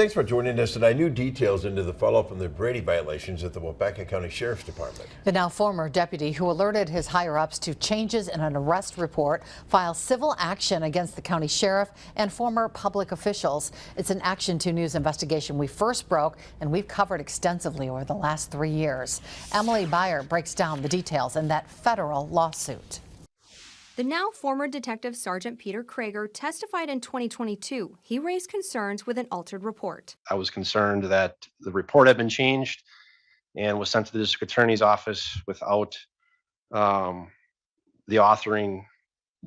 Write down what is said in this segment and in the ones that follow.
thanks for joining us tonight. New details into the follow-up on the Brady violations at the Waupaca County Sheriff's Department. The now former deputy who alerted his higher-ups to changes in an arrest report files civil action against the county sheriff and former public officials. It's an Action 2 News investigation we first broke and we've covered extensively over the last 3 years. Emily Beyer breaks down the details in that federal lawsuit. The now former Detective Sergeant Peter Krager testified in 2022. He raised concerns with an altered report. I was concerned that the report had been changed and was sent to the district attorney's office without the authoring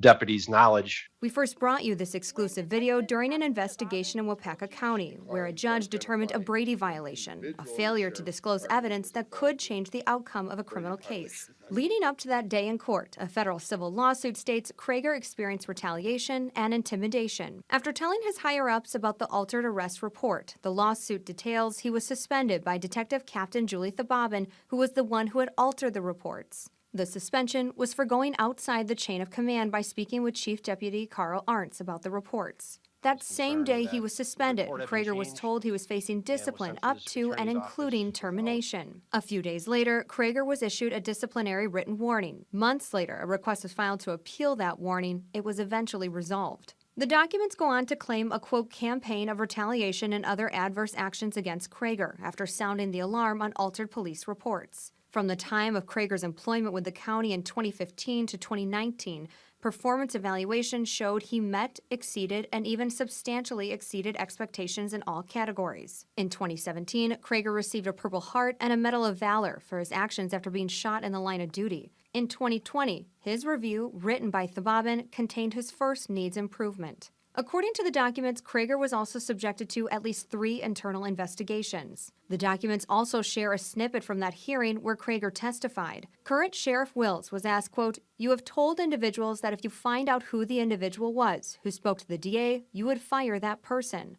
deputy's knowledge. We first brought you this exclusive video during an investigation in Waupaca County, where a judge determined a Brady violation, a failure to disclose evidence that could change the outcome of a criminal case. Leading up to that day in court, a federal civil lawsuit states Krager experienced retaliation and intimidation. After telling his higher-ups about the altered arrest report, the lawsuit details he was suspended by Detective Captain Julie Thobabin, who was the one who had altered the reports. The suspension was for going outside the chain of command by speaking with Chief Deputy Carl Arntz about the reports. That same day he was suspended, Krager was told he was facing discipline up to and including termination. A few days later, Krager was issued a disciplinary written warning. Months later, a request was filed to appeal that warning. It was eventually resolved. The documents go on to claim a, quote, campaign of retaliation and other adverse actions against Krager after sounding the alarm on altered police reports. From the time of Krager's employment with the county in 2015 to 2019, performance evaluations showed he met, exceeded, and even substantially exceeded expectations in all categories. In 2017, Krager received a Purple Heart and a Medal of Valor for his actions after being shot in the line of duty. In 2020, his review, written by Thobabin, contained his first needs improvement. According to the documents, Krager was also subjected to at least 3 internal investigations. The documents also share a snippet from that hearing where Krager testified. Current Sheriff Wills was asked, quote, "You have told individuals that if you find out who the individual was who spoke to the DA, you would fire that person."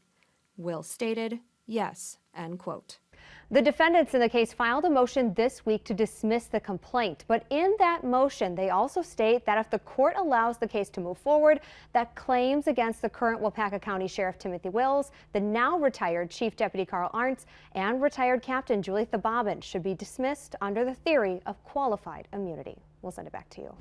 Wills stated, "Yes," end quote. The defendants in the case filed a motion this week to dismiss the complaint, but in that motion they also state that if the court allows the case to move forward, that claims against the current Waupaca County Sheriff Timothy Wills, the now retired Chief Deputy Carl Arntz, and retired Captain Julie Thobabin should be dismissed under the theory of qualified immunity. We'll send it back to you.